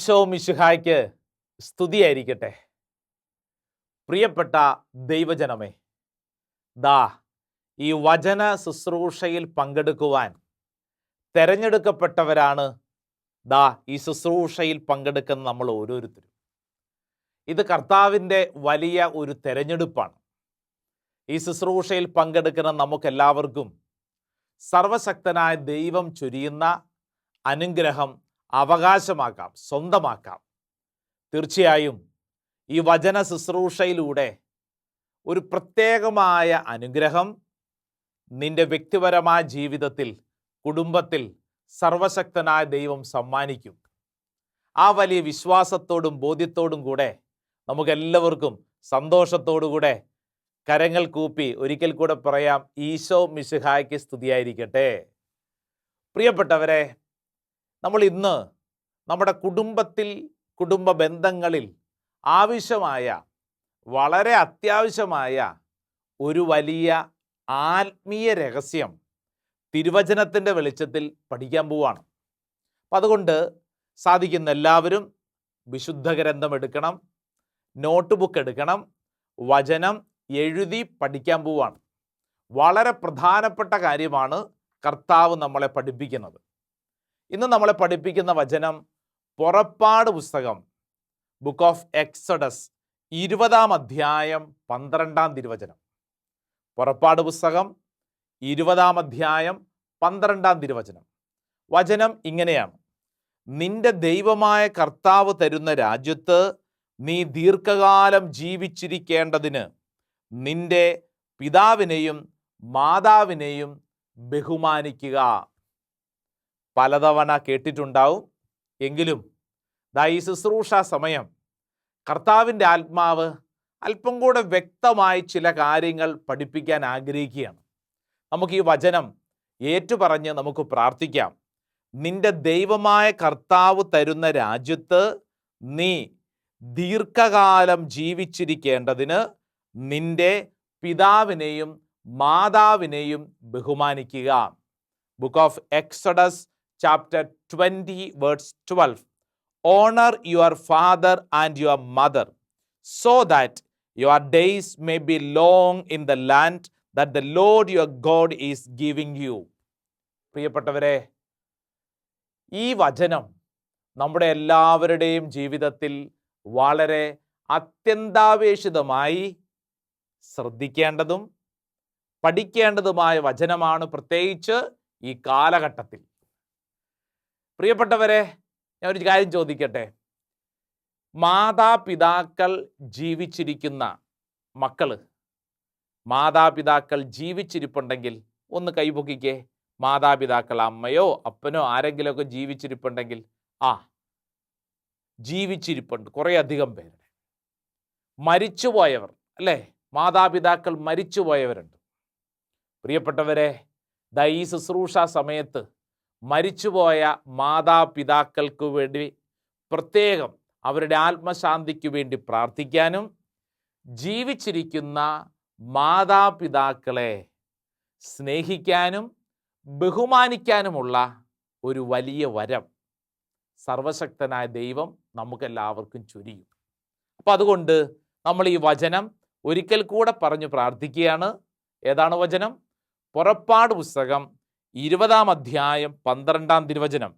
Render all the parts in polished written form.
ഈശോ മിശിഹായ്ക്ക് സ്തുതിയായിരിക്കട്ടെ. പ്രിയപ്പെട്ട ദൈവജനമേ, ദാ ഈ വചന ശുശ്രൂഷയിൽ പങ്കെടുക്കുവാൻ തെരഞ്ഞെടുക്കപ്പെട്ടവരാണ് ദാ ഈ ശുശ്രൂഷയിൽ പങ്കെടുക്കുന്ന നമ്മൾ ഓരോരുത്തരും. ഇത് കർത്താവിൻ്റെ വലിയ ഒരു തെരഞ്ഞെടുപ്പാണ്. ഈ ശുശ്രൂഷയിൽ പങ്കെടുക്കുന്ന നമുക്കെല്ലാവർക്കും സർവശക്തനായ ദൈവം ചൊരിയുന്ന അനുഗ്രഹം അവകാശമാക്കാം, സ്വന്തമാക്കാം. തീർച്ചയായും ഈ വചന ശുശ്രൂഷയിലൂടെ ഒരു പ്രത്യേകമായ അനുഗ്രഹം നിന്റെ വ്യക്തിപരമായ ജീവിതത്തിൽ, കുടുംബത്തിൽ സർവശക്തനായ ദൈവം സമ്മാനിക്കും. ആ വലിയ വിശ്വാസത്തോടും ബോധ്യത്തോടും കൂടെ നമുക്കെല്ലാവർക്കും സന്തോഷത്തോടുകൂടെ കരങ്ങൾ കൂപ്പി ഒരിക്കൽ കൂടെ പറയാം, ഈശോ മിശിഹായ്ക്ക് സ്തുതിയായിരിക്കട്ടെ. പ്രിയപ്പെട്ടവരെ, നമ്മൾ ഇന്ന് നമ്മുടെ കുടുംബത്തിൽ, കുടുംബ ബന്ധങ്ങളിൽ ആവശ്യമായ, വളരെ അത്യാവശ്യമായ ഒരു വലിയ ആത്മീയ രഹസ്യം തിരുവചനത്തിൻ്റെ വെളിച്ചത്തിൽ പഠിക്കാൻ പോവാണ്. അപ്പം അതുകൊണ്ട് സാധിക്കുന്ന എല്ലാവരും വിശുദ്ധ ഗ്രന്ഥം എടുക്കണം, നോട്ട് ബുക്ക് എടുക്കണം, വചനം എഴുതി പഠിക്കാൻ പോവാണ്. വളരെ പ്രധാനപ്പെട്ട കാര്യമാണ് കർത്താവ് നമ്മളെ പഠിപ്പിക്കുന്നത്. ഇന്ന് നമ്മളെ പഠിപ്പിക്കുന്ന വചനം പുറപ്പാട് പുസ്തകം, ബുക്ക് ഓഫ് എക്സഡസ് 20-ാം അധ്യായം 12-ാം തിരുവചനം. പുറപ്പാട് പുസ്തകം 20-ാം അധ്യായം 12-ാം തിരുവചനം. വചനം ഇങ്ങനെയാണ്: നിന്റെ ദൈവമായ കർത്താവ് തരുന്ന രാജ്യത്ത് നീ ദീർഘകാലം ജീവിച്ചിരിക്കേണ്ടതിന് നിന്റെ പിതാവിനെയും മാതാവിനെയും ബഹുമാനിക്കുക. പലതവണ കേട്ടിട്ടുണ്ടാവും, എങ്കിലും ഈ ശുശ്രൂഷ സമയം കർത്താവിൻ്റെ ആത്മാവ് അല്പം കൂടെ വ്യക്തമായി ചില കാര്യങ്ങൾ പഠിപ്പിക്കാൻ ആഗ്രഹിക്കുകയാണ്. നമുക്ക് ഈ വചനം ഏറ്റുപറഞ്ഞ് നമുക്ക് പ്രാർത്ഥിക്കാം. നിന്റെ ദൈവമായ കർത്താവ് തരുന്ന രാജ്യത്ത് നീ ദീർഘകാലം ജീവിച്ചിരിക്കേണ്ടതിന് നിന്റെ പിതാവിനെയും മാതാവിനെയും ബഹുമാനിക്കുക. Book of Exodus chapter 20 verse 12. Honor your father and your mother, so that your days may be long in the land that the Lord your God is giving you. പ്രിയപ്പെട്ടവരെ, ഈ വചനം നമ്മുടെ എല്ലാവരുടെയും ജീവിതത്തിൽ വളരെ അത്യന്താപേക്ഷിതമായി ശ്രദ്ധിക്കേണ്ടതും പഠിക്കേണ്ടതുമായ വചനമാണ്, പ്രത്യേകിച്ച് ഈ കാലഘട്ടത്തിൽ. പ്രിയപ്പെട്ടവരെ, ഞാൻ ഒരു കാര്യം ചോദിക്കട്ടെ. മാതാപിതാക്കൾ ജീവിച്ചിരിക്കുന്ന മാതാപിതാക്കൾ ജീവിച്ചിരിപ്പുണ്ടെങ്കിൽ ഒന്ന് കൈപൊക്കിക്കേ. മാതാപിതാക്കൾ, അമ്മയോ അപ്പനോ ആരെങ്കിലുമൊക്കെ ജീവിച്ചിരിപ്പുണ്ടെങ്കിൽ ജീവിച്ചിരിപ്പുണ്ട് കുറേ അധികം പേരുടെ. മരിച്ചുപോയവർ, അല്ലേ? മാതാപിതാക്കൾ മരിച്ചുപോയവരുണ്ട്. പ്രിയപ്പെട്ടവരെ, ഈ ശുശ്രൂഷ സമയത്ത് മരിച്ചുപോയ മാതാപിതാക്കൾക്ക് വേണ്ടി പ്രത്യേകം അവരുടെ ആത്മശാന്തിക്ക് വേണ്ടി പ്രാർത്ഥിക്കാനും ജീവിച്ചിരിക്കുന്ന മാതാപിതാക്കളെ സ്നേഹിക്കാനും ബഹുമാനിക്കാനുമുള്ള ഒരു വലിയ വരം സർവശക്തനായ ദൈവം നമുക്കെല്ലാവർക്കും ചൊരിയും. അപ്പം അതുകൊണ്ട് നമ്മൾ ഈ വചനം ഒരിക്കൽ കൂടെ പറഞ്ഞു പ്രാർത്ഥിക്കുകയാണ്. ഏതാണ് വചനം? പുറപ്പാട് പുസ്തകം 20-ാം അധ്യായം 12-ാം തിരുവചനം.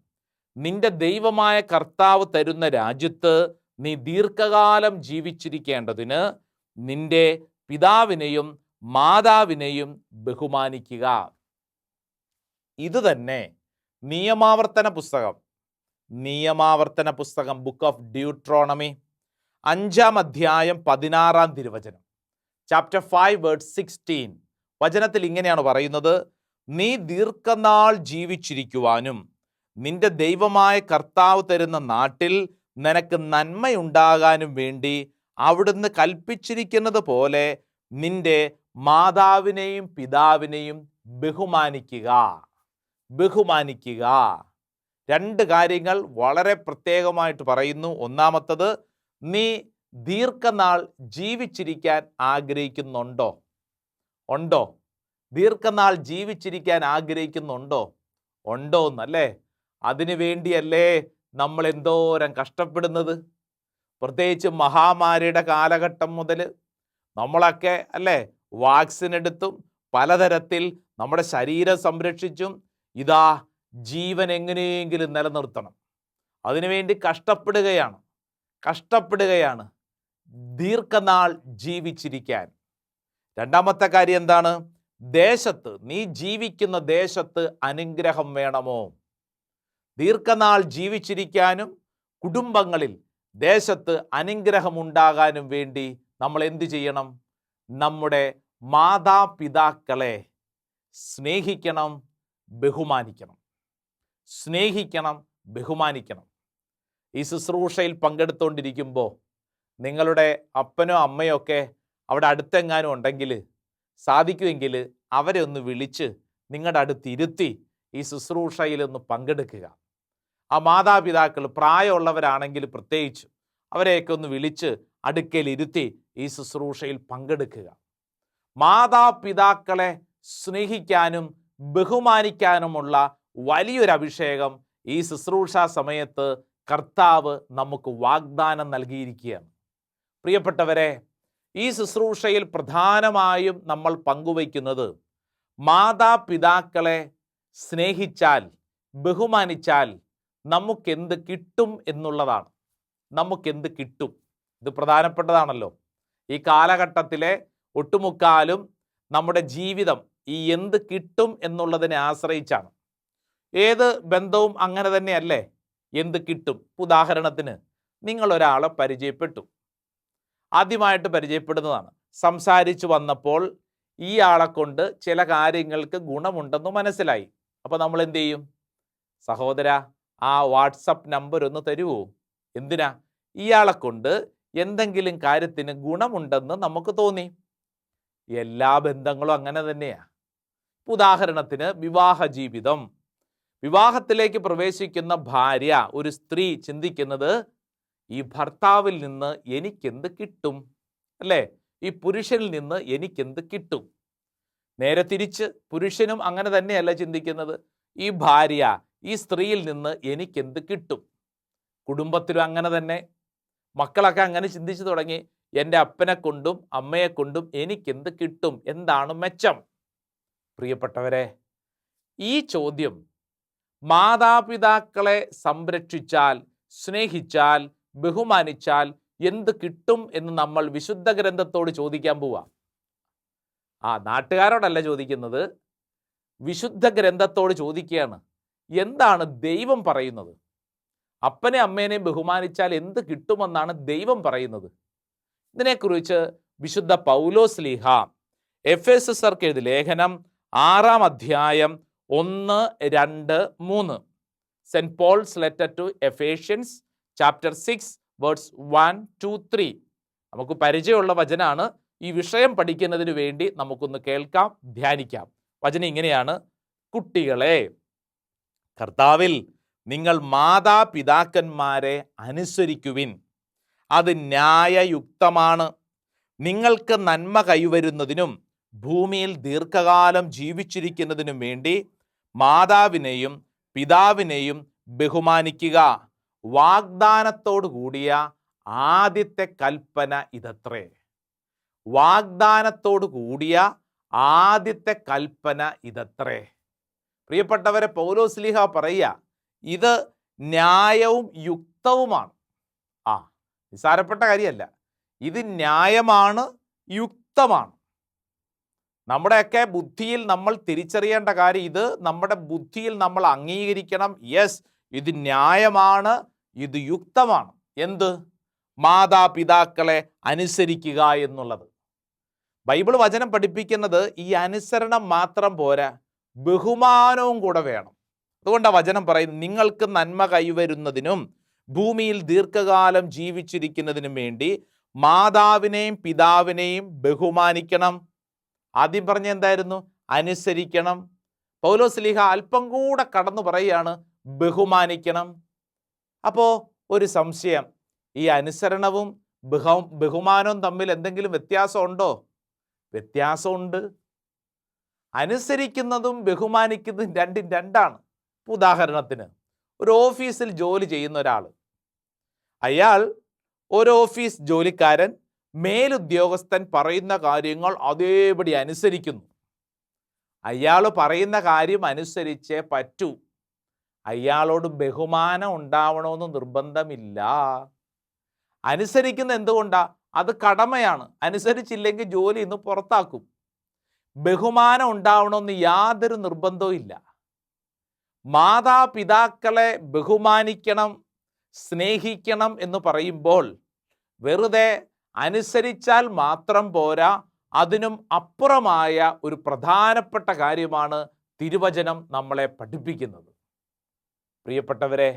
നിന്റെ ദൈവമായ കർത്താവ് തരുന്ന രാജ്യത്ത് നീ ദീർഘകാലം ജീവിച്ചിരിക്കേണ്ടതിന് നിന്റെ പിതാവിനെയും മാതാവിനെയും ബഹുമാനിക്കുക. ഇത് തന്നെ നിയമാവർത്തന പുസ്തകം ബുക്ക് ഓഫ് ഡ്യൂട്രോണമി 5-ാം അധ്യായം 16-ാം തിരുവചനം, ചാപ്റ്റർ 5 വേഴ്സ് 16. വചനത്തിൽ ഇങ്ങനെയാണ് പറയുന്നത്: നീ ദീർഘനാൾ ജീവിച്ചിരിക്കുവാനും നിന്റെ ദൈവമായ കർത്താവ് തരുന്ന നാട്ടിൽ നിനക്ക് നന്മയുണ്ടാകാനും വേണ്ടി അവിടുന്ന് കൽപ്പിച്ചിരിക്കുന്നത് പോലെ നിന്റെ മാതാവിനെയും പിതാവിനെയും ബഹുമാനിക്കുക. രണ്ട് കാര്യങ്ങൾ വളരെ പ്രത്യേകമായിട്ട് പറയുന്നു. ഒന്നാമത്തത്, നീ ദീർഘനാൾ ജീവിച്ചിരിക്കാൻ ആഗ്രഹിക്കുന്നുണ്ടോ? ദീർഘനാൾ ജീവിച്ചിരിക്കാൻ ആഗ്രഹിക്കുന്നുണ്ടോ എന്നല്ലേ? അതിനു വേണ്ടിയല്ലേ നമ്മൾ എന്തോരം കഷ്ടപ്പെടുന്നത്. പ്രത്യേകിച്ച് മഹാമാരിയുടെ കാലഘട്ടം മുതൽ നമ്മളൊക്കെ അല്ലേ വാക്സിൻ എടുത്തും പലതരത്തിൽ നമ്മുടെ ശരീരം സംരക്ഷിച്ചും ഇതാ ജീവൻ എങ്ങനെയെങ്കിലും നിലനിർത്തണം, അതിനുവേണ്ടി കഷ്ടപ്പെടുകയാണ് ദീർഘനാൾ ജീവിച്ചിരിക്കാൻ. രണ്ടാമത്തെ കാര്യം എന്താണ്? ദേശത്ത്, നീ ജീവിക്കുന്ന ദേശത്ത് അനുഗ്രഹം വേണമോ? ദീർഘനാൾ ജീവിച്ചിരിക്കാനും കുടുംബങ്ങളിൽ ദേശത്ത് അനുഗ്രഹമുണ്ടാകാനും വേണ്ടി നമ്മൾ എന്തു ചെയ്യണം? നമ്മുടെ മാതാപിതാക്കളെ സ്നേഹിക്കണം, ബഹുമാനിക്കണം. ഈ ശുശ്രൂഷയിൽ പങ്കെടുത്തുകൊണ്ടിരിക്കുമ്പോൾ നിങ്ങളുടെ അപ്പനോ അമ്മയോ ഒക്കെ അവിടെ അടുത്തെങ്ങാനും ഉണ്ടെങ്കിൽ സാധിക്കുമെങ്കിൽ അവരെ ഒന്ന് വിളിച്ച് നിങ്ങളുടെ അടുത്തിരുത്തി ഈ ശുശ്രൂഷയിലൊന്ന് പങ്കെടുക്കുക. ആ മാതാപിതാക്കൾ പ്രായമുള്ളവരാണെങ്കിൽ പ്രത്യേകിച്ച് അവരെയൊക്കെ ഒന്ന് വിളിച്ച് അടുക്കലിരുത്തി ഈ ശുശ്രൂഷയിൽ പങ്കെടുക്കുക. മാതാപിതാക്കളെ സ്നേഹിക്കാനും ബഹുമാനിക്കാനുമുള്ള വലിയൊരു അഭിഷേകം ഈ ശുശ്രൂഷാ സമയത്ത് കർത്താവ് നമുക്ക് വാഗ്ദാനം നൽകിയിരിക്കുകയാണ്. പ്രിയപ്പെട്ടവരെ, ഈ ശുശ്രൂഷയിൽ പ്രധാനമായും നമ്മൾ പങ്കുവയ്ക്കുന്നത് മാതാപിതാക്കളെ സ്നേഹിച്ചാൽ, ബഹുമാനിച്ചാൽ നമുക്കെന്ത് കിട്ടും എന്നുള്ളതാണ്. നമുക്കെന്ത് കിട്ടും? ഇത് പ്രധാനപ്പെട്ടതാണല്ലോ. ഈ കാലഘട്ടത്തിലെ ഒട്ടുമുക്കാലും നമ്മുടെ ജീവിതം ഈ എന്ത് കിട്ടും എന്നുള്ളതിനെ ആശ്രയിച്ചാണ്. ഏത് ബന്ധവും അങ്ങനെ തന്നെയല്ലേ? എന്ത് കിട്ടും? ഉദാഹരണത്തിന് നിങ്ങളൊരാളെ പരിചയപ്പെട്ടു, ആദ്യമായിട്ട് പരിചയപ്പെടുന്നതാണ്. സംസാരിച്ചു വന്നപ്പോൾ ഈ ആളെ കൊണ്ട് ചില കാര്യങ്ങൾക്ക് ഗുണമുണ്ടെന്ന് മനസ്സിലായി. അപ്പോൾ നമ്മൾ എന്ത് ചെയ്യും? സഹോദര, ആ വാട്സപ്പ് നമ്പർ ഒന്ന് തരുമോ? എന്തിനാ? ഇയാളെ കൊണ്ട് എന്തെങ്കിലും കാര്യത്തിന് ഗുണമുണ്ടെന്ന് നമുക്ക് തോന്നി. എല്ലാ ബന്ധങ്ങളും അങ്ങനെ തന്നെയാണ്. ഉദാഹരണത്തിന് വിവാഹ ജീവിതം, വിവാഹത്തിലേക്ക് പ്രവേശിക്കുന്ന ഭാര്യ, ഒരു സ്ത്രീ ചിന്തിക്കുന്നത് ഈ ഭർത്താവിൽ നിന്ന് എനിക്കെന്ത് കിട്ടും, അല്ലേ? ഈ പുരുഷനിൽ നിന്ന് എനിക്കെന്ത് കിട്ടും? നേരെ തിരിച്ച് പുരുഷനും അങ്ങനെ തന്നെയല്ല ചിന്തിക്കുന്നത്. ഈ ഭാര്യ, ഈ സ്ത്രീയിൽ നിന്ന് എനിക്കെന്ത് കിട്ടും? കുടുംബത്തിലും അങ്ങനെ തന്നെ. മക്കളൊക്കെ അങ്ങനെ ചിന്തിച്ചു തുടങ്ങി, എൻ്റെ അപ്പനെ കൊണ്ടും അമ്മയെ കൊണ്ടും എനിക്കെന്ത് കിട്ടും? എന്താണ് മെച്ചം? പ്രിയപ്പെട്ടവരെ, ഈ ചോദ്യം മാതാപിതാക്കളെ സംരക്ഷിച്ചാൽ, സ്നേഹിച്ചാൽ, ബഹുമാനിച്ചാൽ എന്ത് കിട്ടും എന്ന് നമ്മൾ വിശുദ്ധ ഗ്രന്ഥത്തോട് ചോദിക്കാൻ പോവാ. നാട്ടുകാരോടല്ല ചോദിക്കുന്നത്, വിശുദ്ധ ഗ്രന്ഥത്തോട് ചോദിക്കുകയാണ്. എന്താണ് ദൈവം പറയുന്നത്? അപ്പനെ അമ്മേനെ ബഹുമാനിച്ചാൽ എന്ത് കിട്ടുമെന്നാണ് ദൈവം പറയുന്നത്? ഇതിനെക്കുറിച്ച് വിശുദ്ധ പൗലോസ് ലീഹ എഫെസർക്ക് എഴുതിയ ലേഖനം 6-ാം അധ്യായം 1, 2, 3, saint Paul's letter to Ephesians chapter 6 words 1, 2, 3 നമുക്ക് പരിചയമുള്ള വചനാണ്. ഈ വിഷയം പഠിക്കുന്നതിന് വേണ്ടി നമുക്കൊന്ന് കേൾക്കാം, ധ്യാനിക്കാം. വചനം ഇങ്ങനെയാണ്: കുട്ടികളെ, കർത്താവിൽ നിങ്ങൾ മാതാപിതാക്കന്മാരെ അനുസരിക്കുവിൻ, അത് ന്യായയുക്തമാണ്. നിങ്ങൾക്ക് നന്മ കൈവരുന്നതിനും ഭൂമിയിൽ ദീർഘകാലം ജീവിച്ചിരിക്കുന്നതിനും വേണ്ടി മാതാവിനെയും പിതാവിനെയും ബഹുമാനിക്കുക. വാഗ്ദാനത്തോടു കൂടിയ ആദ്യത്തെ കൽപ്പന ഇതത്രേ. വാഗ്ദാനത്തോടു കൂടിയ ആദ്യത്തെ കൽപ്പന ഇതത്രേ. പ്രിയപ്പെട്ടവരെ, പൗലോസ് ലീഹ പറയുക, ഇത് ന്യായവും യുക്തവുമാണ്. നിസ്സാരപ്പെട്ട കാര്യമല്ല. ഇത് ന്യായമാണ്, യുക്തമാണ്. നമ്മുടെയൊക്കെ ബുദ്ധിയിൽ നമ്മൾ തിരിച്ചറിയേണ്ട കാര്യം ഇത്. നമ്മുടെ ബുദ്ധിയിൽ നമ്മൾ അംഗീകരിക്കണം, യെസ്, ഇത് ന്യായമാണ്, ഇത് യുക്തമാണ്. എന്ത്? മാതാപിതാക്കളെ അനുസരിക്കുക എന്നുള്ളത്. ബൈബിൾ വചനം പഠിപ്പിക്കുന്നത് ഈ അനുസരണം മാത്രം പോരാ, ബഹുമാനവും കൂടെ വേണം. അതുകൊണ്ടാണ് വചനം പറയുന്നത്, നിങ്ങൾക്ക് നന്മ കൈവരുന്നതിനും ഭൂമിയിൽ ദീർഘകാലം ജീവിച്ചിരിക്കുന്നതിനും വേണ്ടി മാതാവിനെയും പിതാവിനെയും ബഹുമാനിക്കണം. ആദ്യം പറഞ്ഞ എന്തായിരുന്നു? അനുസരിക്കണം. പൗലോസ് ലീഹ അല്പം കൂടെ കടന്നു പറയുകയാണ്, ബഹുമാനിക്കണം. അപ്പോൾ ഒരു സംശയം, ഈ അനുസരണവും ബഹുമാനവും തമ്മിൽ എന്തെങ്കിലും വ്യത്യാസമുണ്ടോ? വ്യത്യാസമുണ്ട്. അനുസരിക്കുന്നതും ബഹുമാനിക്കുന്നതും രണ്ടും രണ്ടാണ്. ഉദാഹരണത്തിന് ഒരു ഓഫീസിൽ ജോലി ചെയ്യുന്ന ഒരാൾ, അയാൾ ഒരു ഓഫീസ് ജോലിക്കാരൻ, മേലുദ്യോഗസ്ഥൻ പറയുന്ന കാര്യങ്ങൾ അതേപടി അനുസരിക്കുന്നു. അയാൾ പറയുന്ന കാര്യം അനുസരിച്ചേ പറ്റൂ. അയാളോട് ബഹുമാനം ഉണ്ടാവണമെന്ന് നിർബന്ധമില്ല. അനുസരിക്കുന്ന എന്തുകൊണ്ടാ? അത് കടമയാണ്. അനുസരിച്ചില്ലെങ്കിൽ ജോലി ഇന്ന് പുറത്താക്കും. ബഹുമാനം ഉണ്ടാവണമെന്ന് യാതൊരു നിർബന്ധവും ഇല്ല. മാതാപിതാക്കളെ ബഹുമാനിക്കണം, സ്നേഹിക്കണം എന്ന് പറയുമ്പോൾ വെറുതെ അനുസരിച്ചാൽ മാത്രം പോരാ, അതിനും അപ്പുറമായ ഒരു പ്രധാനപ്പെട്ട കാര്യമാണ് തിരുവചനം നമ്മളെ പഠിപ്പിക്കുന്നത്. പ്രിയപ്പെട്ടവരെ,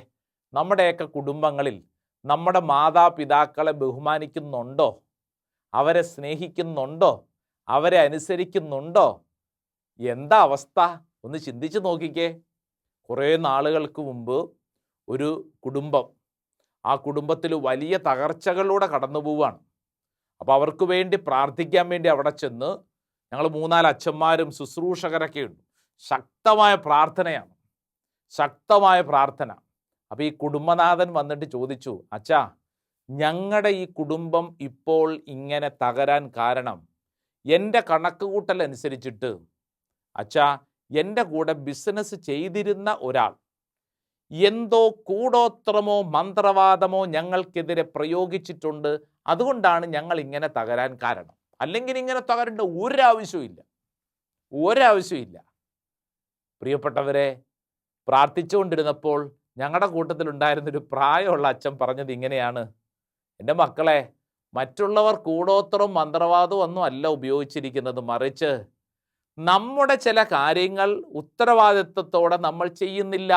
നമ്മുടെയൊക്കെ കുടുംബങ്ങളിൽ നമ്മുടെ മാതാപിതാക്കളെ ബഹുമാനിക്കുന്നുണ്ടോ? അവരെ സ്നേഹിക്കുന്നുണ്ടോ? അവരെ അനുസരിക്കുന്നുണ്ടോ? എന്താ അവസ്ഥ? ഒന്ന് ചിന്തിച്ച് നോക്കിക്കേ. കുറേ നാളുകൾക്ക് മുമ്പ് ഒരു കുടുംബം, ആ കുടുംബത്തിൽ വലിയ തകർച്ചകളിലൂടെ കടന്നു പോവുകയാണ്. അപ്പോൾ അവർക്ക് വേണ്ടി പ്രാർത്ഥിക്കാൻ വേണ്ടി അവിടെ ചെന്ന് ഞങ്ങൾ 3-4 അച്ഛന്മാരും ശുശ്രൂഷകരൊക്കെ ഉണ്ട്. ശക്തമായ പ്രാർത്ഥനയാണ്, ശക്തമായ പ്രാർത്ഥന. അപ്പോൾ ഈ കുടുംബനാഥൻ വന്നിട്ട് ചോദിച്ചു, അച്ഛാ, ഞങ്ങളുടെ ഈ കുടുംബം ഇപ്പോൾ ഇങ്ങനെ തകരാൻ കാരണം എൻ്റെ കണക്കുകൂട്ടൽ അനുസരിച്ചിട്ട് അച്ഛാ, എൻ്റെ കൂടെ ബിസിനസ് ചെയ്തിരുന്ന ഒരാൾ എന്തോ കൂടോത്രമോ മന്ത്രവാദമോ ഞങ്ങൾക്കെതിരെ പ്രയോഗിച്ചിട്ടുണ്ട്. അതുകൊണ്ടാണ് ഞങ്ങൾ ഇങ്ങനെ തകരാൻ കാരണം. അല്ലെങ്കിൽ ഇങ്ങനെ തകരേണ്ട ഒരാവശ്യമില്ല. പ്രിയപ്പെട്ടവരെ, പ്രാർത്ഥിച്ചുകൊണ്ടിരുന്നപ്പോൾ ഞങ്ങളുടെ കൂട്ടത്തിലുണ്ടായിരുന്നൊരു പ്രായമുള്ള അച്ഛൻ പറഞ്ഞത് ഇങ്ങനെയാണ്: എൻ്റെ മക്കളെ, മറ്റുള്ളവർ കൂടോത്രവും മന്ത്രവാദവും ഒന്നും അല്ല ഉപയോഗിച്ചിരിക്കുന്നത്, മറിച്ച് നമ്മുടെ ചില കാര്യങ്ങൾ ഉത്തരവാദിത്വത്തോടെ നമ്മൾ ചെയ്യുന്നില്ല.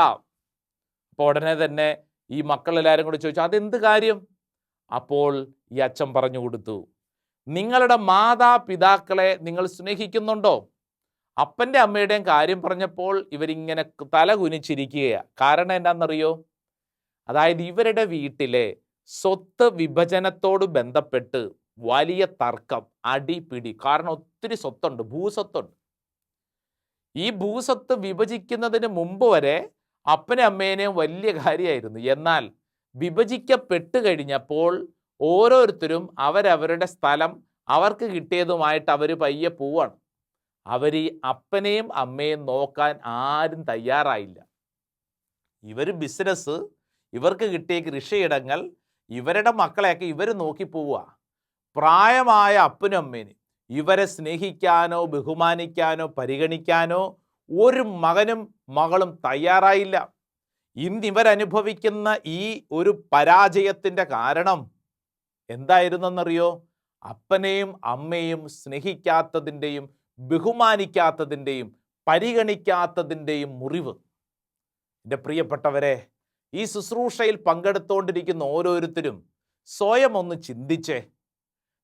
അപ്പോൾ ഉടനെ തന്നെ ഈ മക്കളെല്ലാവരും കൂടി ചോദിച്ചു, അതെന്ത് കാര്യം? അപ്പോൾ ഈ അച്ഛൻ പറഞ്ഞു കൊടുത്തു, നിങ്ങളുടെ മാതാപിതാക്കളെ നിങ്ങൾ സ്നേഹിക്കുന്നുണ്ടോ? അപ്പൻ്റെ അമ്മയുടെയും കാര്യം പറഞ്ഞപ്പോൾ ഇവരിങ്ങനെ തല കുനിച്ചിരിക്കുകയാണ്. കാരണം എന്താണെന്നറിയോ? അതായത് ഇവരുടെ വീട്ടിലെ സ്വത്ത് വിഭജനത്തോട് ബന്ധപ്പെട്ട് വലിയ തർക്കം, അടിപിടി. കാരണം ഒത്തിരി സ്വത്തുണ്ട്, ഭൂസ്വത്തുണ്ട്. ഈ ഭൂസ്വത്ത് വിഭജിക്കുന്നതിന് മുമ്പ് വരെ അപ്പനെ അമ്മേനെയും വലിയ കാര്യമായിരുന്നു. എന്നാൽ വിഭജിക്കപ്പെട്ട് കഴിഞ്ഞപ്പോൾ ഓരോരുത്തരും അവരവരുടെ സ്ഥലം അവർക്ക് കിട്ടിയതുമായിട്ട് അവർ പയ്യെ പോവാണ്. അവർ ഈ അപ്പനെയും അമ്മയും നോക്കാൻ ആരും തയ്യാറായില്ല. ഇവർ ബിസിനസ്, ഇവർക്ക് കിട്ടിയ കൃഷിയിടങ്ങൾ, ഇവരുടെ മക്കളെയൊക്കെ ഇവർ നോക്കി പോവുക. പ്രായമായ അപ്പനും അമ്മേനും ഇവരെ സ്നേഹിക്കാനോ ബഹുമാനിക്കാനോ പരിഗണിക്കാനോ ഒരു മകനും മകളും തയ്യാറായില്ല. ഇന്ന് ഇവരനുഭവിക്കുന്ന ഈ ഒരു പരാജയത്തിൻ്റെ കാരണം എന്തായിരുന്നെന്നറിയോ? അപ്പനെയും അമ്മയും സ്നേഹിക്കാത്തതിൻ്റെയും ബഹുമാനിക്കാത്തതിൻ്റെയും പരിഗണിക്കാത്തതിൻ്റെയും മുറിവ്. എൻ്റെ പ്രിയപ്പെട്ടവരെ, ഈ ശുശ്രൂഷയിൽ പങ്കെടുത്തുകൊണ്ടിരിക്കുന്ന ഓരോരുത്തരും സ്വയം ഒന്ന് ചിന്തിച്ചേ.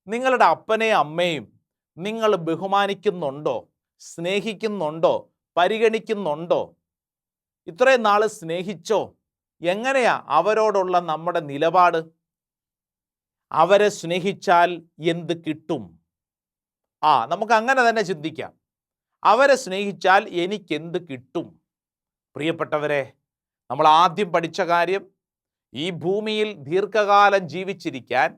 നിങ്ങളുടെ അപ്പനെയും അമ്മയും നിങ്ങൾ ബഹുമാനിക്കുന്നുണ്ടോ? സ്നേഹിക്കുന്നുണ്ടോ? പരിഗണിക്കുന്നുണ്ടോ? ഇത്രയും നാൾ സ്നേഹിച്ചോ? എങ്ങനെയാ അവരോടുള്ള നമ്മുടെ നിലപാട്? അവരെ സ്നേഹിച്ചാൽ എന്ത് കിട്ടും? നമുക്ക് അങ്ങനെ തന്നെ ചിന്തിക്കാം. അവരെ സ്നേഹിച്ചാൽ എനിക്കെന്ത് കിട്ടും? പ്രിയപ്പെട്ടവരെ, നമ്മൾ ആദ്യം പഠിച്ച കാര്യം, ഈ ഭൂമിയിൽ ദീർഘകാലം ജീവിച്ചിരിക്കാൻ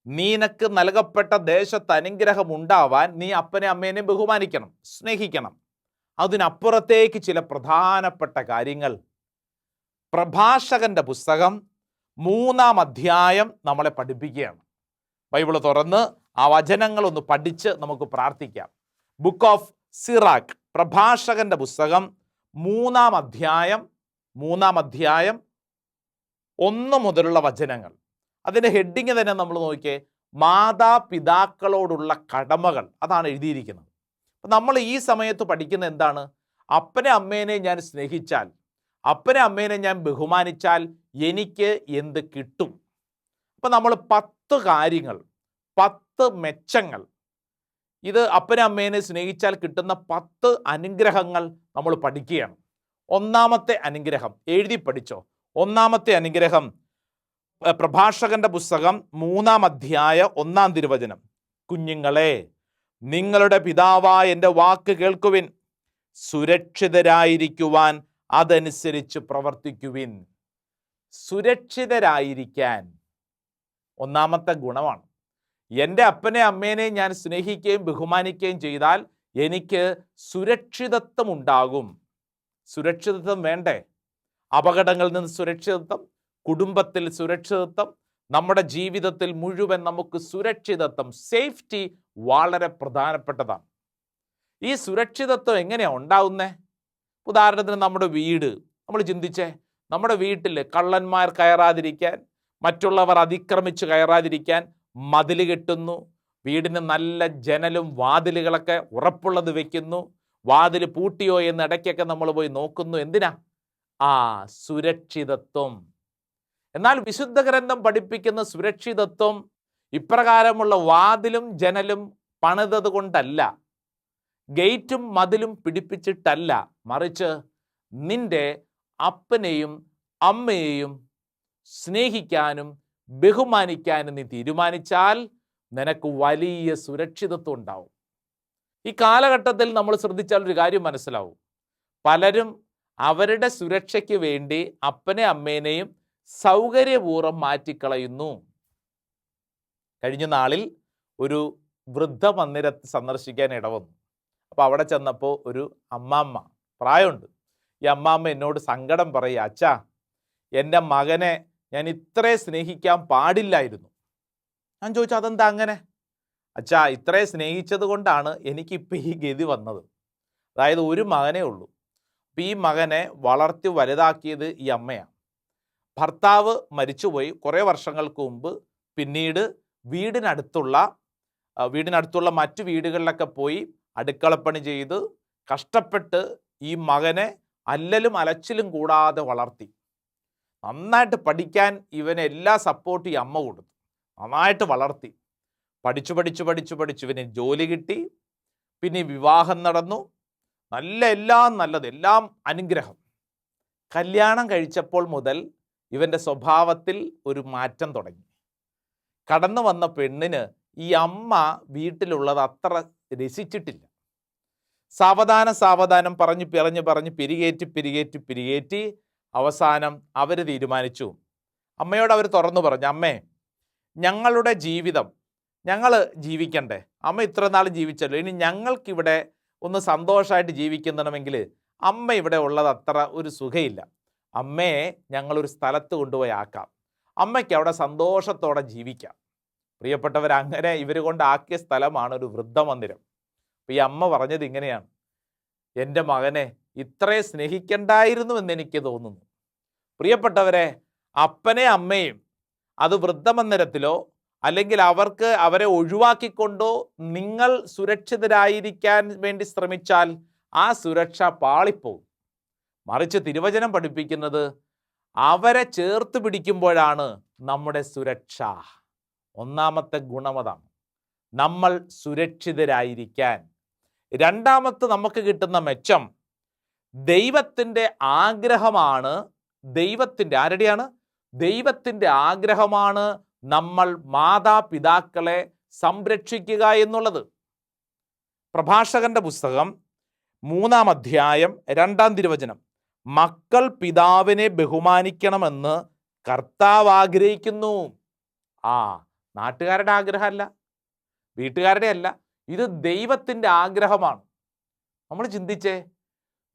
നിനക്ക് നൽകപ്പെട്ട ദേശത്ത് അനുഗ്രഹം ഉണ്ടാവാൻ നീ അപ്പനെ അമ്മേനെ ബഹുമാനിക്കണം, സ്നേഹിക്കണം. അതിനപ്പുറത്തേക്ക് ചില പ്രധാനപ്പെട്ട കാര്യങ്ങൾ പ്രഭാഷകന്റെ പുസ്തകം 3-ാം അധ്യായം നമ്മളെ പഠിപ്പിക്കുകയാണ്. ബൈബിൾ തുറന്ന് ആ വചനങ്ങളൊന്ന് പഠിച്ച് നമുക്ക് പ്രാർത്ഥിക്കാം. ബുക്ക് ഓഫ് സിറാഖ്, പ്രഭാഷകന്റെ പുസ്തകം 3-ാം അധ്യായം 1 മുതലുള്ള വചനങ്ങൾ. അതിൻ്റെ ഹെഡിങ് തന്നെ നമ്മൾ നോക്കിയേ, മാതാപിതാക്കളോടുള്ള കടമകൾ. അതാണ് എഴുതിയിരിക്കുന്നത്. നമ്മൾ ഈ സമയത്ത് പഠിക്കുന്ന എന്താണ്? അപ്പനെ അമ്മേനെ ഞാൻ സ്നേഹിച്ചാൽ, അപ്പനെ അമ്മേനെ ഞാൻ ബഹുമാനിച്ചാൽ എനിക്ക് എന്ത് കിട്ടും? അപ്പം നമ്മൾ 10 കാര്യങ്ങൾ, 10 മെച്ചങ്ങൾ, ഇത് അപ്പനെ അമ്മേനെ സ്നേഹിച്ചാൽ കിട്ടുന്ന 10 അനുഗ്രഹങ്ങൾ നമ്മൾ പഠിക്കുകയാണ്. 1-ാമത്തെ അനുഗ്രഹം എഴുതി പഠിച്ചോ. 1-ാമത്തെ അനുഗ്രഹം പ്രഭാഷകന്റെ പുസ്തകം 3-ാം അധ്യായം 1-ാം തിരുവചനം. കുഞ്ഞുങ്ങളെ, നിങ്ങളുടെ പിതാവായ എൻ്റെ വാക്ക് കേൾക്കുവിൻ. സുരക്ഷിതരായിരിക്കുവാൻ അതനുസരിച്ച് പ്രവർത്തിക്കുവിൻ. സുരക്ഷിതരായിരിക്കാൻ ഒന്നാമത്തെ ഗുണമാണ്. എൻ്റെ അപ്പനെ അമ്മേനെ ഞാൻ സ്നേഹിക്കുകയും ബഹുമാനിക്കുകയും ചെയ്താൽ എനിക്ക് സുരക്ഷിതത്വം ഉണ്ടാകും. സുരക്ഷിതത്വം വേണ്ടേ? അപകടങ്ങളിൽ നിന്ന് സുരക്ഷിതത്വം, കുടുംബത്തിൽ സുരക്ഷിതത്വം, നമ്മുടെ ജീവിതത്തിൽ മുഴുവൻ നമുക്ക് സുരക്ഷിതത്വം, സേഫ്റ്റി വളരെ പ്രധാനപ്പെട്ടതാണ്. ഈ സുരക്ഷിതത്വം എങ്ങനെയാണ് ഉണ്ടാവുന്നത്? ഉദാഹരണത്തിന് നമ്മുടെ വീട് നമ്മൾ ചിന്തിച്ചേ. നമ്മുടെ വീട്ടിൽ കള്ളന്മാർ കയറാതിരിക്കാൻ, മറ്റുള്ളവർ അതിക്രമിച്ച് കയറാതിരിക്കാൻ മതിൽ കെട്ടുന്നു. വീടിന് നല്ല ജനലും വാതിലുകളൊക്കെ ഉറപ്പുള്ളത് വെക്കുന്നു. വാതിൽ പൂട്ടിയോ എന്ന് ഇടയ്ക്കൊക്കെ നമ്മൾ പോയി നോക്കുന്നു. എന്തിനാ? സുരക്ഷിതത്വം. എന്നാൽ വിശുദ്ധ ഗ്രന്ഥം പഠിപ്പിക്കുന്ന സുരക്ഷിതത്വം ഇപ്രകാരമുള്ള വാതിലും ജനലും പണിതത് കൊണ്ടല്ല, ഗേറ്റും മതിലും പിടിപ്പിച്ചിട്ടല്ല, മറിച്ച് നിന്റെ അപ്പനെയും അമ്മയെയും സ്നേഹിക്കാനും ബഹുമാനിക്കാനും നീ തീരുമാനിച്ചാൽ നിനക്ക് വലിയ സുരക്ഷിതത്വം ഉണ്ടാവും. ഈ കാലഘട്ടത്തിൽ നമ്മൾ ശ്രദ്ധിച്ചാൽ ഒരു കാര്യം മനസ്സിലാവും. പലരും അവരുടെ സുരക്ഷയ്ക്ക് വേണ്ടി അപ്പനെ അമ്മേനെയും സൗകര്യപൂർവ്വം മാറ്റിക്കളയുന്നു. കഴിഞ്ഞ നാളിൽ ഒരു വൃദ്ധമന്ദിരത്തെ സന്ദർശിക്കാൻ ഇടവന്നു. അപ്പോൾ അവിടെ ചെന്നപ്പോൾ ഒരു അമ്മാമ്മ, പ്രായമുണ്ട്. ഈ അമ്മാമ്മ എന്നോട് സങ്കടം പറയുക, അച്ഛാ, എൻ്റെ മകനെ ഞാൻ ഇത്രേ സ്നേഹിക്കാൻ പാടില്ലായിരുന്നു. ഞാൻ ചോദിച്ചു, അതെന്താ അങ്ങനെ? അച്ഛാ, ഇത്രേ സ്നേഹിച്ചത് കൊണ്ടാണ് എനിക്കിപ്പോൾ ഈ ഗതി വന്നത്. അതായത് ഒരു മകനേ ഉള്ളൂ. അപ്പം ഈ മകനെ വളർത്തി വലുതാക്കിയത് ഈ അമ്മയാണ്. ഭർത്താവ് മരിച്ചുപോയി കുറേ വർഷങ്ങൾക്ക് മുമ്പ്. പിന്നീട് വീടിനടുത്തുള്ള മറ്റു വീടുകളിലൊക്കെ പോയി അടുക്കളപ്പണി ചെയ്ത് കഷ്ടപ്പെട്ട് ഈ മകനെ അല്ലലും അലച്ചിലും കൂടാതെ വളർത്തി. നന്നായിട്ട് പഠിക്കാൻ ഇവന് എല്ലാ സപ്പോർട്ടും ഈ അമ്മ കൊടുത്തു. നന്നായിട്ട് വളർത്തി. പഠിച്ചു ഇവന് ജോലി കിട്ടി. പിന്നെ വിവാഹം നടന്നു. എല്ലാം നല്ലത്, എല്ലാം അനുഗ്രഹം. കല്യാണം കഴിച്ചപ്പോൾ മുതൽ ഇവൻ്റെ സ്വഭാവത്തിൽ ഒരു മാറ്റം തുടങ്ങി. കടന്നു വന്ന പെണ്ണിന് ഈ അമ്മ വീട്ടിലുള്ളത് അത്ര രസിച്ചിട്ടില്ല. സാവധാനം പറഞ്ഞ് പിരികേറ്റി അവസാനം അവർ തീരുമാനിച്ചു. അമ്മയോട് അവർ തുറന്നു പറഞ്ഞു, അമ്മേ, ഞങ്ങളുടെ ജീവിതം ഞങ്ങൾ ജീവിക്കണ്ടേ? അമ്മ ഇത്ര നാൾ ജീവിച്ചല്ലോ, ഇനി ഞങ്ങൾക്കിവിടെ ഒന്ന് സന്തോഷമായിട്ട് ജീവിക്കുന്നുണ്ടെങ്കിൽ അമ്മ ഇവിടെ ഉള്ളത് അത്ര ഒരു സുഖമില്ല. അമ്മയെ ഞങ്ങളൊരു സ്ഥലത്ത് കൊണ്ടുപോയി ആക്കാം, അമ്മയ്ക്ക് അവിടെ സന്തോഷത്തോടെ ജീവിക്കാം. പ്രിയപ്പെട്ടവർ, അങ്ങനെ ഇവർ കൊണ്ടാക്കിയ സ്ഥലമാണ് ഒരു വൃദ്ധമന്ദിരം. അപ്പോൾ ഈ അമ്മ പറഞ്ഞത് ഇങ്ങനെയാണ്, എൻ്റെ മകനെ ഇത്രേ സ്നേഹിക്കണ്ടായിരുന്നു എന്ന് എനിക്ക് തോന്നുന്നു. പ്രിയപ്പെട്ടവരെ, അപ്പനെ അമ്മയും അത് വൃദ്ധമന്ദിരത്തിലോ അല്ലെങ്കിൽ അവരെ ഒഴിവാക്കിക്കൊണ്ടോ നിങ്ങൾ സുരക്ഷിതരായിരിക്കാൻ വേണ്ടി ശ്രമിച്ചാൽ ആ സുരക്ഷ പാളിപ്പോവും. മറിച്ച് തിരുവചനം പഠിപ്പിക്കുന്നത് അവരെ ചേർത്ത് പിടിക്കുമ്പോഴാണ് നമ്മുടെ സുരക്ഷ. ഒന്നാമത്തെ ഗുണമതാണ്, നമ്മൾ സുരക്ഷിതരായിരിക്കാൻ. രണ്ടാമത്തെ നമുക്ക് കിട്ടുന്ന മെച്ചം, ദൈവത്തിൻ്റെ ആഗ്രഹമാണ്. ദൈവത്തിൻ്റെ ആഗ്രഹമാണ് നമ്മൾ മാതാപിതാക്കളെ സംരക്ഷിക്കുക എന്നുള്ളത്. പ്രഭാഷകന്റെ പുസ്തകം 3-ാം അധ്യായം 2-ാം തിരുവചനം, മക്കൾ പിതാവിനെ ബഹുമാനിക്കണമെന്ന് കർത്താവ് ആഗ്രഹിക്കുന്നു. നാട്ടുകാരുടെ ആഗ്രഹമല്ല, വീട്ടുകാരുടെ അല്ല, ഇത് ദൈവത്തിൻ്റെ ആഗ്രഹമാണ്. നമ്മൾ ചിന്തിച്ചേ,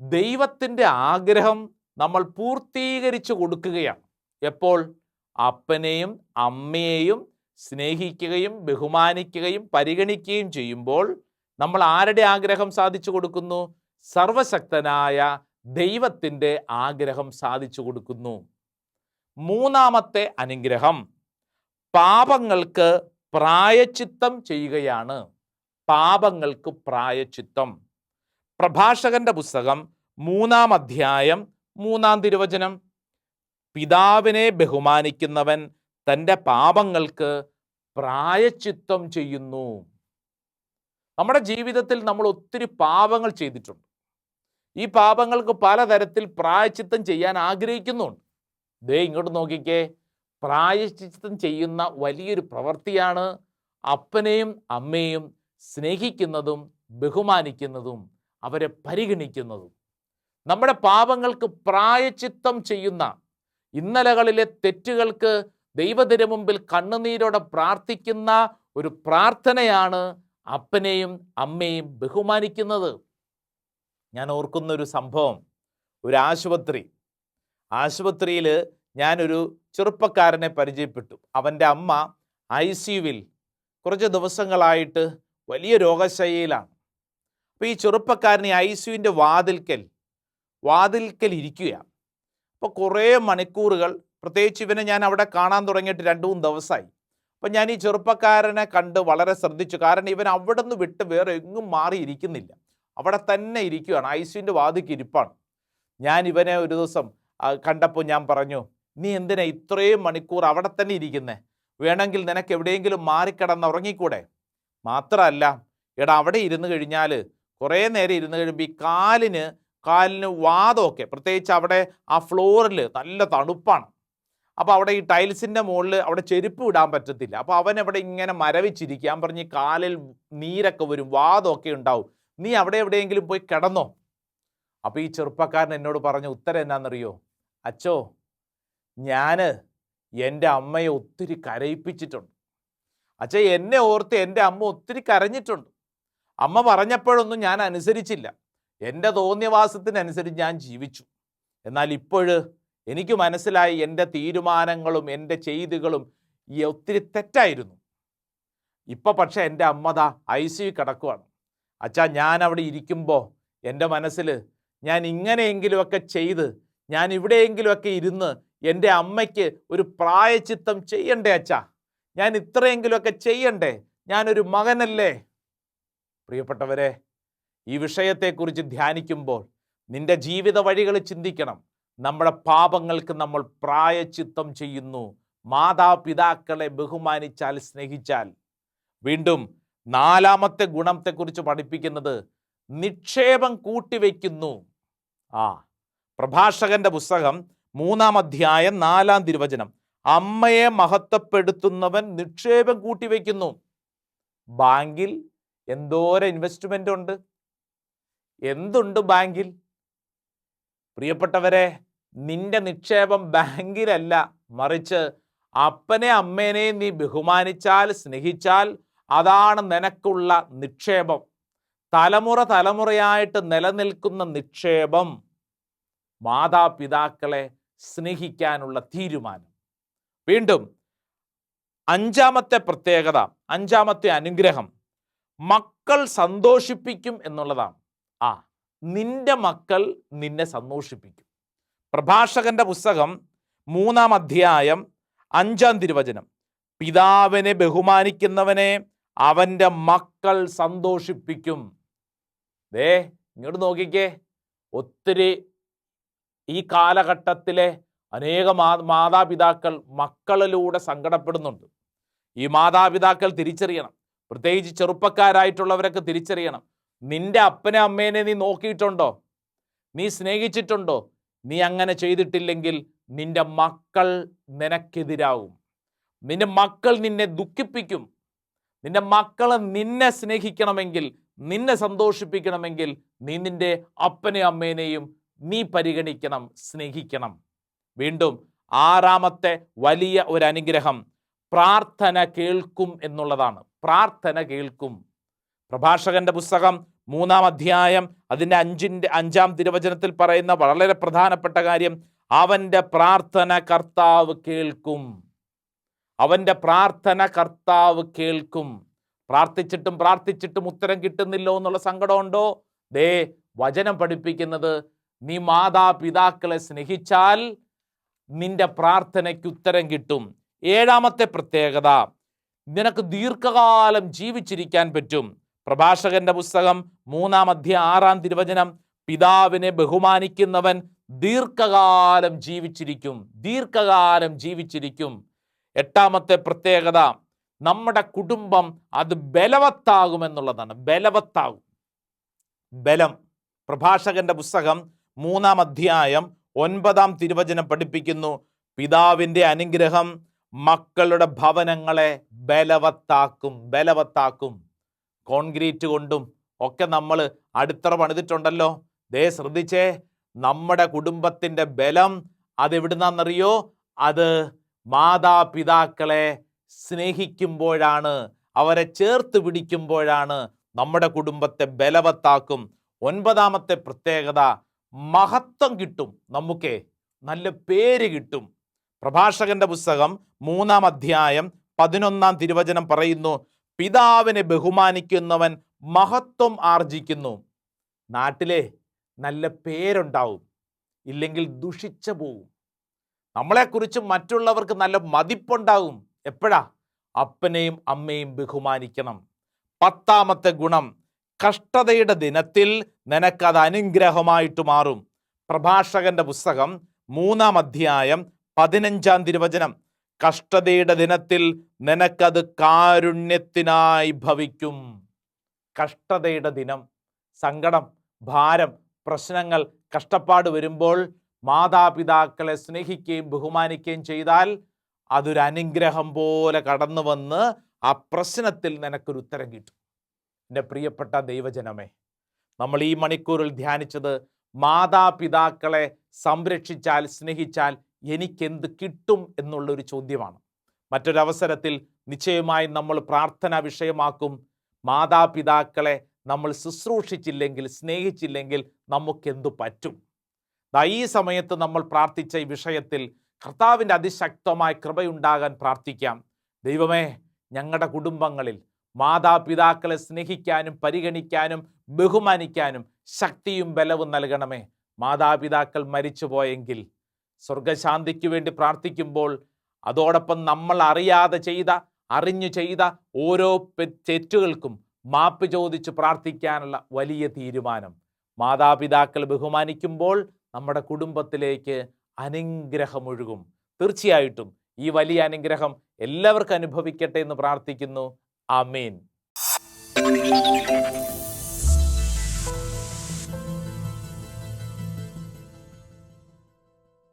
ദൈവത്തിൻ്റെ ആഗ്രഹം നമ്മൾ പൂർത്തീകരിച്ചു കൊടുക്കുകയാണ്. എപ്പോൾ? അപ്പനെയും അമ്മയെയും സ്നേഹിക്കുകയും ബഹുമാനിക്കുകയും പരിഗണിക്കുകയും ചെയ്യുമ്പോൾ നമ്മൾ ആരുടെ ആഗ്രഹം സാധിച്ചു കൊടുക്കുന്നു? സർവശക്തനായ ദൈവത്തിൻ്റെ ആഗ്രഹം സാധിച്ചു കൊടുക്കുന്നു. മൂന്നാമത്തെ അനുഗ്രഹം, പാപങ്ങൾക്ക് പ്രായശ്ചിത്തം ചെയ്യുകയാണ്. പാപങ്ങൾക്ക് പ്രായശ്ചിത്തം. പ്രഭാഷകന്റെ പുസ്തകം 3-ാം അധ്യായം 3-ാം തിരുവചനം, പിതാവിനെ ബഹുമാനിക്കുന്നവൻ തൻ്റെ പാപങ്ങൾക്ക് പ്രായശ്ചിത്തം ചെയ്യുന്നു. നമ്മുടെ ജീവിതത്തിൽ നമ്മൾ ഒത്തിരി പാപങ്ങൾ ചെയ്തിട്ടുണ്ട്. ഈ പാപങ്ങൾക്ക് പലതരത്തിൽ പ്രായശ്ചിത്തം ചെയ്യാൻ ആഗ്രഹിക്കുന്നുണ്ട്. ഇങ്ങോട്ട് നോക്കിക്കേ, പ്രായശ്ചിത്തം ചെയ്യുന്ന വലിയൊരു പ്രവൃത്തിയാണ് അപ്പനെയും അമ്മയും സ്നേഹിക്കുന്നതും ബഹുമാനിക്കുന്നതും അവരെ പരിഗണിക്കുന്നതും. നമ്മുടെ പാപങ്ങൾക്ക് പ്രായശ്ചിത്തം ചെയ്യുന്ന, ഇന്നലകളിലെ തെറ്റുകൾക്ക് ദൈവത്തിന് മുമ്പിൽ കണ്ണുനീരോടെ പ്രാർത്ഥിക്കുന്ന ഒരു പ്രാർത്ഥനയാണ് അപ്പനെയും അമ്മയും ബഹുമാനിക്കുന്നത്. ഞാൻ ഓർക്കുന്ന ഒരു സംഭവം, ഒരു ആശുപത്രിയിൽ ഞാനൊരു ചെറുപ്പക്കാരനെ പരിചയപ്പെട്ടു. അവൻ്റെ അമ്മ ICUവിൽ കുറച്ച് ദിവസങ്ങളായിട്ട് വലിയ രോഗശയ്യയിലാണ്. അപ്പോൾ ഈ ചെറുപ്പക്കാരൻ ICUവിൻ്റെ വാതിൽക്കൽ ഇരിക്കുകയാണ്. അപ്പോൾ കുറേ മണിക്കൂറുകൾ, പ്രത്യേകിച്ച് ഇവനെ ഞാൻ അവിടെ കാണാൻ തുടങ്ങിയിട്ട് 2-3 ദിവസമായി. അപ്പം ഞാൻ ഈ ചെറുപ്പക്കാരനെ കണ്ട് വളരെ ശ്രദ്ധിച്ചു. കാരണം ഇവൻ അവിടെ നിന്ന് വിട്ട് വേറെ എങ്ങും മാറിയിരിക്കുന്നില്ല, അവിടെ തന്നെ ഇരിക്കുകയാണ്, ICUവിൻ്റെ വാതിൽക്ക് ഇരിപ്പാണ്. ഞാൻ ഇവനെ ഒരു ദിവസം കണ്ടപ്പോൾ ഞാൻ പറഞ്ഞു, നീ എന്തിനാ ഇത്രയും മണിക്കൂർ അവിടെ തന്നെ ഇരിക്കുന്നേ? വേണമെങ്കിൽ നിനക്ക് എവിടെയെങ്കിലും മാറിക്കിടന്ന് ഉറങ്ങിക്കൂടെ? മാത്രമല്ല എടാ, അവിടെ ഇരുന്ന് കഴിഞ്ഞാൽ കുറേ നേരം ഇരുന്ന് കഴിയുമ്പോൾ ഈ കാലിന് വാദമൊക്കെ, പ്രത്യേകിച്ച് അവിടെ ആ ഫ്ലോറിൽ നല്ല തണുപ്പാണ്. അപ്പോൾ അവിടെ ഈ ടൈൽസിൻ്റെ മുകളിൽ അവിടെ ചെരുപ്പ് ഇടാൻ പറ്റത്തില്ല. അപ്പോൾ അവൻ അവിടെ ഇങ്ങനെ മരവിച്ചിരിക്കാൻ പറഞ്ഞ് കാലിൽ നീരൊക്കെ വരും, വാദമൊക്കെ ഉണ്ടാവും, നീ അവിടെ എവിടെയെങ്കിലും പോയി കിടന്നോ. അപ്പോൾ ഈ ചെറുപ്പക്കാരൻ എന്നോട് പറഞ്ഞ ഉത്തരം എന്നാണെന്നറിയോ? അച്ചോ, ഞാൻ എൻ്റെ അമ്മയെ ഒത്തിരി കരയിപ്പിച്ചിട്ടുണ്ട്. അച്ഛാ, എന്നെ ഓർത്ത് എൻ്റെ അമ്മ ഒത്തിരി കരഞ്ഞിട്ടുണ്ട്. അമ്മ പറഞ്ഞപ്പോഴൊന്നും ഞാൻ അനുസരിച്ചില്ല, എൻ്റെ തോന്നിയവാസത്തിനനുസരിച്ച് ഞാൻ ജീവിച്ചു. എന്നാൽ ഇപ്പോഴ് എനിക്ക് മനസ്സിലായി എൻ്റെ തീരുമാനങ്ങളും എൻ്റെ ചെയ്തികളും ഒത്തിരി തെറ്റായിരുന്നു. ഇപ്പം പക്ഷേ എൻ്റെ അമ്മ ICU കിടക്കുവാണ്. അച്ഛാ, ഞാൻ അവിടെ ഇരിക്കുമ്പോൾ എൻ്റെ മനസ്സിൽ ഞാൻ ഇങ്ങനെയെങ്കിലുമൊക്കെ ചെയ്ത്, ഞാൻ ഇവിടെയെങ്കിലുമൊക്കെ ഇരുന്ന് എൻ്റെ അമ്മയ്ക്ക് ഒരു പ്രായശ്ചിത്തം ചെയ്യണ്ടേ അച്ഛാ? ഞാൻ ഇത്രയെങ്കിലുമൊക്കെ ചെയ്യണ്ടേ? ഞാനൊരു മകനല്ലേ? പ്രിയപ്പെട്ടവരെ, ഈ വിഷയത്തെക്കുറിച്ച് ധ്യാനിക്കുമ്പോൾ നിന്റെ ജീവിത വഴികൾ ചിന്തിക്കണം. നമ്മുടെ പാപങ്ങൾക്ക് നമ്മൾ പ്രായശ്ചിത്തം ചെയ്യുന്നു, മാതാപിതാക്കളെ ബഹുമാനിച്ചാൽ, സ്നേഹിച്ചാൽ. വീണ്ടും 4ാമത്തെ ഗുണത്തെക്കുറിച്ച് പഠിപ്പിക്കുന്നത് നിക്ഷേപം കൂട്ടിവെക്കുന്നു. പ്രഭാഷകന്റെ പുസ്തകം 3-ാം അധ്യായം 4-ാം തിരുവചനം, അമ്മയെ മഹത്വപ്പെടുത്തുന്നവൻ നിക്ഷേപം കൂട്ടിവെക്കുന്നു. ബാങ്കിൽ എന്തോരം ഇൻവെസ്റ്റ്മെന്റ് ഉണ്ട്, എന്തുണ്ട് ബാങ്കിൽ? പ്രിയപ്പെട്ടവരെ, നിന്റെ നിക്ഷേപം ബാങ്കിലല്ല, മറിച്ച് അപ്പനെ അമ്മേനെ നീ ബഹുമാനിച്ചാൽ, സ്നേഹിച്ചാൽ അതാണ് നിനക്കുള്ള നിക്ഷേപം. തലമുറയായിട്ട് നിലനിൽക്കുന്ന നിക്ഷേപം മാതാപിതാക്കളെ സ്നേഹിക്കാനുള്ള തീരുമാനം. വീണ്ടും 5ാമത്തെ പ്രത്യേകത, 5ാമത്തെ അനുഗ്രഹം, മക്കൾ സന്തോഷിപ്പിക്കും എന്നുള്ളതാണ്. നിന്റെ മക്കൾ നിന്നെ സന്തോഷിപ്പിക്കും. പ്രഭാഷകന്റെ പുസ്തകം 3-ാം അധ്യായം 5-ാം തിരുവചനം, പിതാവിനെ ബഹുമാനിക്കുന്നവനെ അവൻ്റെ മക്കൾ സന്തോഷിപ്പിക്കും. ഇങ്ങോട്ട് നോക്കിക്കേ, ഒത്തിരി ഈ കാലഘട്ടത്തിലെ അനേക മാതാപിതാക്കൾ മക്കളിലൂടെ സങ്കടപ്പെടുന്നുണ്ട്. ഈ മാതാപിതാക്കൾ തിരിച്ചറിയണം, പ്രത്യേകിച്ച് ചെറുപ്പക്കാരായിട്ടുള്ളവരൊക്കെ തിരിച്ചറിയണം. നിന്റെ അപ്പനെ അമ്മേനെ നീ നോക്കിയിട്ടുണ്ടോ? നീ സ്നേഹിച്ചിട്ടുണ്ടോ? നീ അങ്ങനെ ചെയ്തിട്ടില്ലെങ്കിൽ നിന്റെ മക്കൾ നിനക്കെതിരാകും. നിന്റെ മക്കൾ നിന്നെ ദുഃഖിപ്പിക്കും. നിന്റെ മക്കളെ നിന്നെ സ്നേഹിക്കണമെങ്കിൽ, നിന്നെ സന്തോഷിപ്പിക്കണമെങ്കിൽ നീ നിന്റെ അപ്പനെ അമ്മേനെയും നീ പരിഗണിക്കണം, സ്നേഹിക്കണം. വീണ്ടും 6ാമത്തെ വലിയ ഒരു അനുഗ്രഹം, പ്രാർത്ഥന കേൾക്കും എന്നുള്ളതാണ്. പ്രാർത്ഥന കേൾക്കും. പ്രഭാഷകന്റെ പുസ്തകം 3-ാം അധ്യായം അതിൻ്റെ 5-ാം തിരുവചനത്തിൽ പറയുന്ന വളരെ പ്രധാനപ്പെട്ട കാര്യം, അവൻ്റെ പ്രാർത്ഥന കർത്താവ് കേൾക്കും. അവൻ്റെ പ്രാർത്ഥന കർത്താവ് കേൾക്കും. പ്രാർത്ഥിച്ചിട്ടും ഉത്തരം കിട്ടുന്നില്ലോ എന്നുള്ള സങ്കടമുണ്ടോ? വചനം പഠിപ്പിക്കുന്നത്, നീ മാതാപിതാക്കളെ സ്നേഹിച്ചാൽ നിന്റെ പ്രാർത്ഥനയ്ക്ക് ഉത്തരം കിട്ടും. 7ാമത്തെ പ്രത്യേകത, നിനക്ക് ദീർഘകാലം ജീവിച്ചിരിക്കാൻ പറ്റും. പ്രഭാഷകന്റെ പുസ്തകം 3-ാം അധ്യായം 6-ാം തിരുവചനം, പിതാവിനെ ബഹുമാനിക്കുന്നവൻ ദീർഘകാലം ജീവിച്ചിരിക്കും. ദീർഘകാലം ജീവിച്ചിരിക്കും. 8ാമത്തെ പ്രത്യേകത, നമ്മുടെ കുടുംബം അത് ബലവത്താകുമെന്നുള്ളതാണ്. ബലവത്താകും. ബലം. പ്രഭാഷകന്റെ പുസ്തകം 3-ാം അധ്യായം 9-ാം തിരുവചനം പഠിപ്പിക്കുന്നു, പിതാവിൻ്റെ അനുഗ്രഹം മക്കളുടെ ഭവനങ്ങളെ ബലവത്താക്കും. ബലവത്താക്കും. കോൺക്രീറ്റ് കൊണ്ടും ഒക്കെ നമ്മൾ അടിത്തറ പണിതിട്ടുണ്ടല്ലോ. ശ്രദ്ധിച്ചേ, നമ്മുടെ കുടുംബത്തിൻ്റെ ബലം അതെവിടുന്നാണെന്നറിയോ? അത് മാതാപിതാക്കളെ സ്നേഹിക്കുമ്പോഴാണ്, അവരെ ചേർത്ത് പിടിക്കുമ്പോഴാണ് നമ്മുടെ കുടുംബത്തെ ബലവത്താക്കും. 9ാമത്തെ പ്രത്യേകത, മഹത്വം കിട്ടും. നമുക്ക് നല്ല പേര് കിട്ടും. പ്രഭാഷകന്റെ പുസ്തകം 3-ാം അധ്യായം 11-ാം തിരുവചനം പറയുന്നു, പിതാവിനെ ബഹുമാനിക്കുന്നവൻ മഹത്വം ആർജിക്കുന്നു. നാട്ടിലെ നല്ല പേരുണ്ടാവും, ഇല്ലെങ്കിൽ ദുഷിച്ചു പോവും. നമ്മളെക്കുറിച്ച് മറ്റുള്ളവർക്ക് നല്ല മതിപ്പുണ്ടാവും. എപ്പോഴാ? അപ്പനെയും അമ്മയും ബഹുമാനിക്കണം. 10ാമത്തെ ഗുണം, കഷ്ടതയുടെ ദിനത്തിൽ നിനക്കത് അനുഗ്രഹമായിട്ട് മാറും. പ്രഭാഷകന്റെ പുസ്തകം 3-ാം അധ്യായം 15-ാം തിരുവചനം, കഷ്ടതയുടെ ദിനത്തിൽ നിനക്കത് കാരുണ്യത്തിനായി ഭവിക്കും. കഷ്ടതയുടെ ദിനം, സങ്കടം, ഭാരം, പ്രശ്നങ്ങൾ, കഷ്ടപ്പാട് വരുമ്പോൾ മാതാപിതാക്കളെ സ്നേഹിക്കുകയും ബഹുമാനിക്കുകയും ചെയ്താൽ അതൊരു അനുഗ്രഹം പോലെ കടന്നു വന്ന് ആ പ്രശ്നത്തിൽ നിനക്കൊരു ഉത്തരം കിട്ടും. എൻ്റെ പ്രിയപ്പെട്ട ദൈവജനമേ, നമ്മൾ ഈ മണിക്കൂറിൽ ധ്യാനിച്ചത് മാതാപിതാക്കളെ സംരക്ഷിച്ചാൽ, സ്നേഹിച്ചാൽ എനിക്കെന്ത് കിട്ടും എന്നുള്ളൊരു ചോദ്യമാണ്. മറ്റൊരവസരത്തിൽ നിശ്ചയമായും നമ്മൾ പ്രാർത്ഥന വിഷയമാക്കും. മാതാപിതാക്കളെ നമ്മൾ ശുശ്രൂഷിച്ചില്ലെങ്കിൽ, സ്നേഹിച്ചില്ലെങ്കിൽ നമുക്കെന്തു പറ്റും? ഈ സമയത്ത് നമ്മൾ പ്രാർത്ഥിച്ച ഈ വിഷയത്തിൽ കർത്താവിൻ്റെ അതിശക്തമായ കൃപയുണ്ടാകാൻ പ്രാർത്ഥിക്കാം. ദൈവമേ, ഞങ്ങളുടെ കുടുംബങ്ങളിൽ മാതാപിതാക്കളെ സ്നേഹിക്കാനും പരിഗണിക്കാനും ബഹുമാനിക്കാനും ശക്തിയും ബലവും നൽകണമേ. മാതാപിതാക്കൾ മരിച്ചുപോയെങ്കിൽ സ്വർഗശാന്തിക്ക് വേണ്ടി പ്രാർത്ഥിക്കുമ്പോൾ അതോടൊപ്പം നമ്മൾ അറിയാതെ ചെയ്ത, അറിഞ്ഞു ചെയ്ത ഓരോ തെറ്റുകൾക്കും മാപ്പ് ചോദിച്ച് പ്രാർത്ഥിക്കാനുള്ള വലിയ തീരുമാനം. മാതാപിതാക്കൾ ബഹുമാനിക്കുമ്പോൾ നമ്മുടെ കുടുംബത്തിലേക്ക് അനുഗ്രഹമൊഴുകും. തീർച്ചയായിട്ടും ഈ വലിയ അനുഗ്രഹം എല്ലാവർക്കും അനുഭവിക്കട്ടെ എന്ന് പ്രാർത്ഥിക്കുന്നു. ആമേൻ.